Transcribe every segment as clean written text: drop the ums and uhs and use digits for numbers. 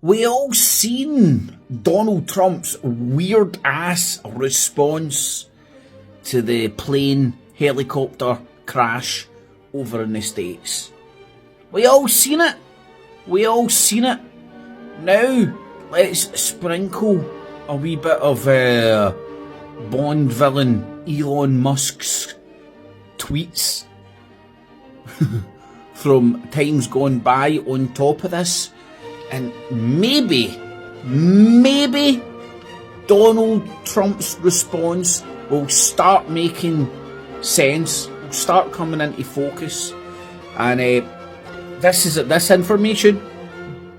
We all seen Donald Trump's weird ass response to the plane helicopter crash over in the States. We all seen it. We all seen it. Now, let's sprinkle a wee bit of Bond villain Elon Musk's tweets from times gone by on top of this. And maybe Donald Trump's response will start making sense, will start coming into focus. And this information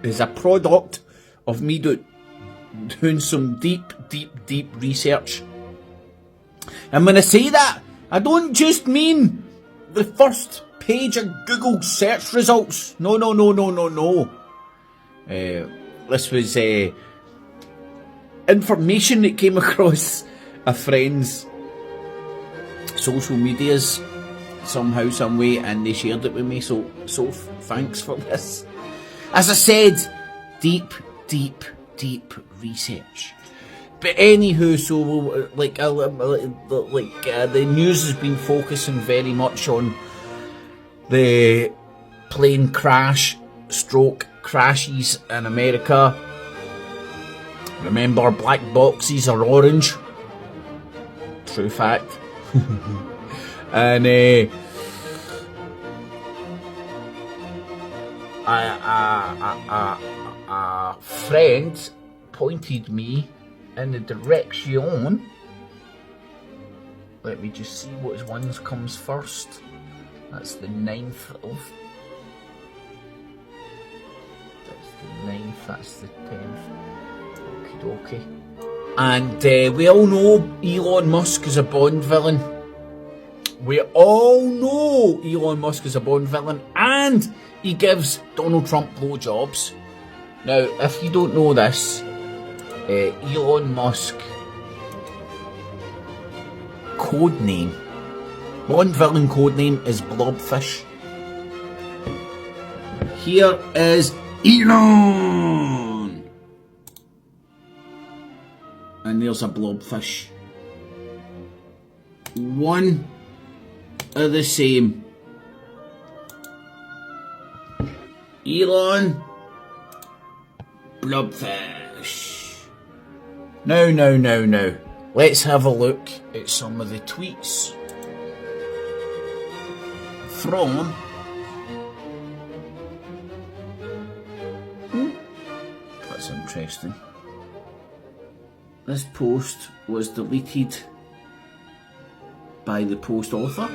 is a product of me doing some deep research. And when I say that, I don't just mean the first page of Google search results. No. This was information that came across a friend's social medias somehow, some way, and they shared it with me. So thanks for this. As I said, deep research. But anywho, so the news has been focusing very much on the plane crash / crashes in America. Remember, black boxes are orange. True fact. And a friend pointed me in the direction. Let me just see which ones comes first. That's the 9th of. That's the 10th. Okay. And we all know Elon Musk is a Bond villain. And he gives Donald Trump blowjobs. Now, if you don't know this, Elon Musk Bond villain codename is Blobfish. Here is Elon! And there's a blobfish. One of the same. Elon, blobfish. No. Let's have a look at some of the tweets from that's interesting. This post was deleted by the post author.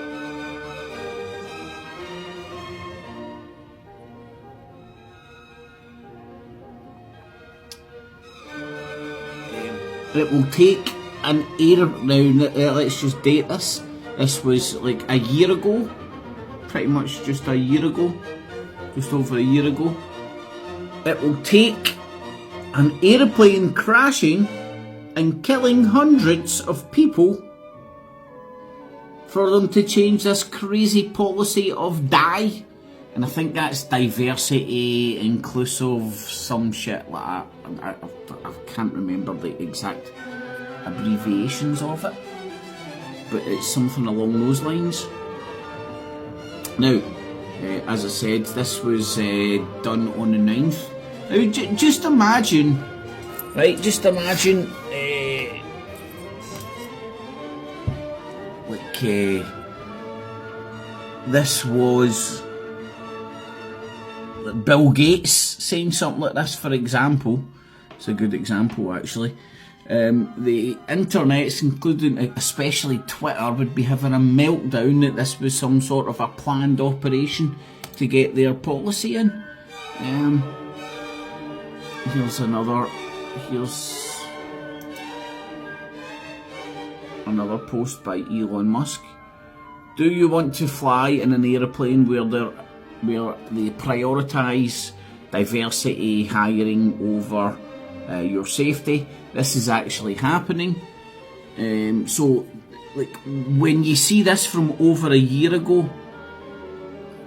It will take an error. Now, let's just date this. This was like a year ago. Pretty much just a year ago. Just over a year ago. It will take an aeroplane crashing and killing hundreds of people for them to change this crazy policy of die. And I think that's diversity, inclusive, some shit like that. I can't remember the exact abbreviations of it, but it's something along those lines. Now, as I said, this was done on the 9th. Now, just imagine, right? Just imagine, this was Bill Gates saying something like this, for example. It's a good example, actually. The internet, including especially Twitter, would be having a meltdown that this was some sort of a planned operation to get their policy in. Here's another post by Elon Musk. Do you want to fly in an aeroplane where they prioritise diversity hiring over your safety? This is actually happening. So, like, when you see this from over a year ago,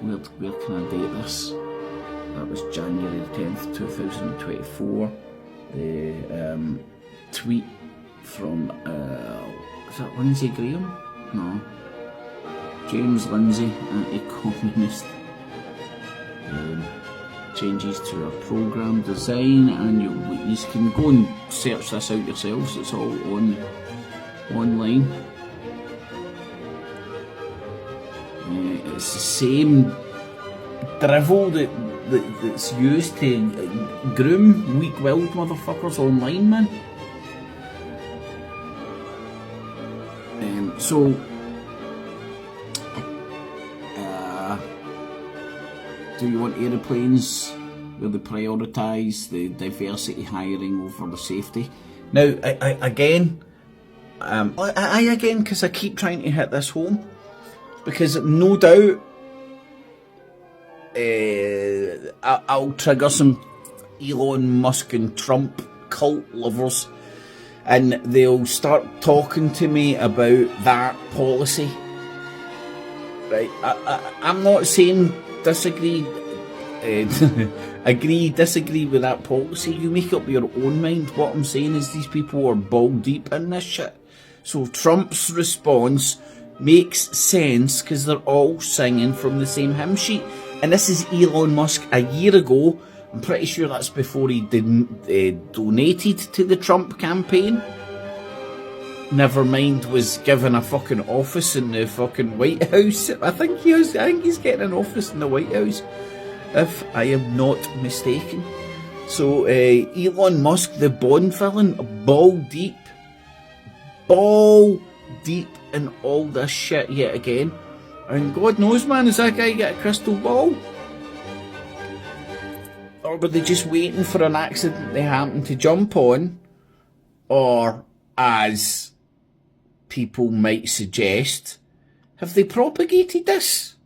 where can I date this? That was January the 10th, 2024. The tweet from, is that Lindsey Graham? No. James Lindsay, anti-communist. Changes to our programme design, and you can go and search this out yourselves. It's all online. It's the same drivel that's used to groom weak-willed motherfuckers online, man. So do you want aeroplanes where they prioritise the diversity hiring over the safety? Now, again, because I keep trying to hit this home, because no doubt I'll trigger some Elon Musk and Trump cult lovers, and they'll start talking to me about that policy. Right? I'm not saying disagree, disagree with that policy. You make up your own mind. What I'm saying is these people are ball deep in this shit. So Trump's response makes sense because they're all singing from the same hymn sheet. And this is Elon Musk a year ago. I'm pretty sure that's before he donated to the Trump campaign. Never mind was given a fucking office in the fucking White House. I think he's getting an office in the White House, if I am not mistaken. So Elon Musk, the Bond villain, ball deep in all this shit yet again. And God knows, man, has that guy got a crystal ball? Or were they just waiting for an accident they happened to jump on? Or, as people might suggest, have they propagated this?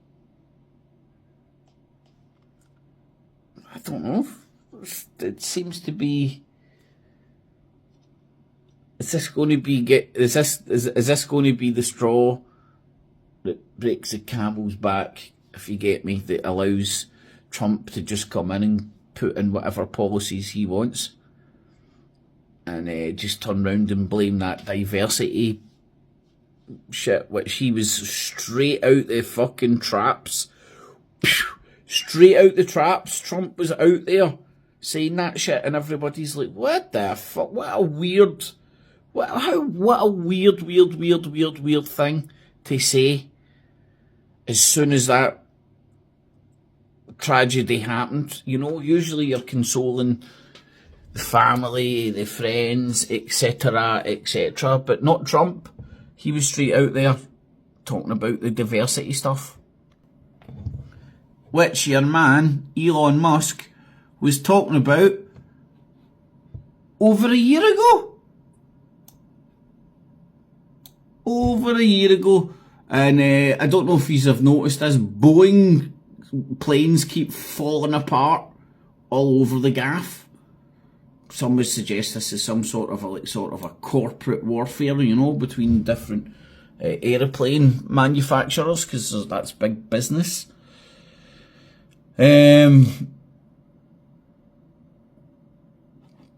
I don't know. It seems to be. Is this going to be is this going to be the straw that breaks the camel's back, if you get me, that allows Trump to just come in and put in whatever policies he wants, and just turn round and blame that diversity shit, which he was straight out the fucking traps. Straight out the traps. Trump was out there saying that shit, and everybody's like, what the fuck? What a weird thing to say as soon as that tragedy happened. You know, usually you're consoling the family, the friends, etc., but not Trump. He was straight out there talking about the diversity stuff, which your man Elon Musk was talking about over a year ago. And I don't know if you have noticed this, Boeing planes keep falling apart all over the gaff. Some would suggest this is some sort of a corporate warfare, you know, between different aeroplane manufacturers, because that's big business.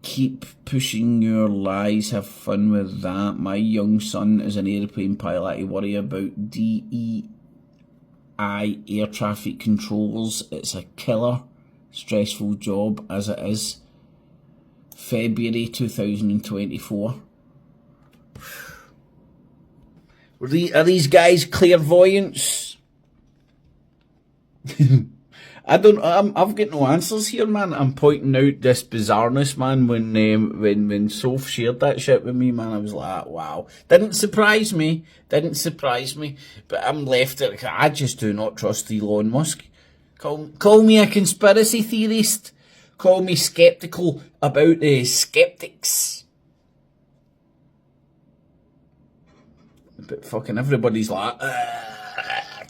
Keep pushing your lies, have fun with that. My young son is an aeroplane pilot. I worry about DEI air traffic controllers. It's a killer, stressful job as it is. February 2024. Are these guys clairvoyants? I've got no answers here, man. I'm pointing out this bizarreness, man. When Soph shared that shit with me, man, I was like, wow. Didn't surprise me. But I'm left at, I just do not trust Elon Musk. Call me a conspiracy theorist. Call me skeptical about the skeptics. But fucking everybody's like,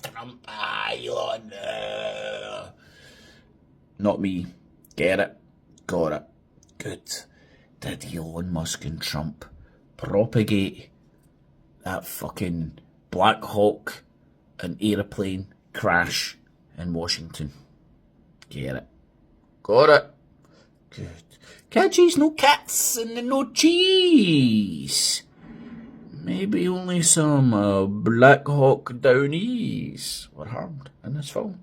Trump, Elon. Not me. Get it. Got it. Good. Did Elon Musk and Trump propagate that fucking Black Hawk and aeroplane crash in Washington? Get it. Got it. Good. Catchies, no cats, and no cheese. Maybe only some Black Hawk Downies were harmed in this film.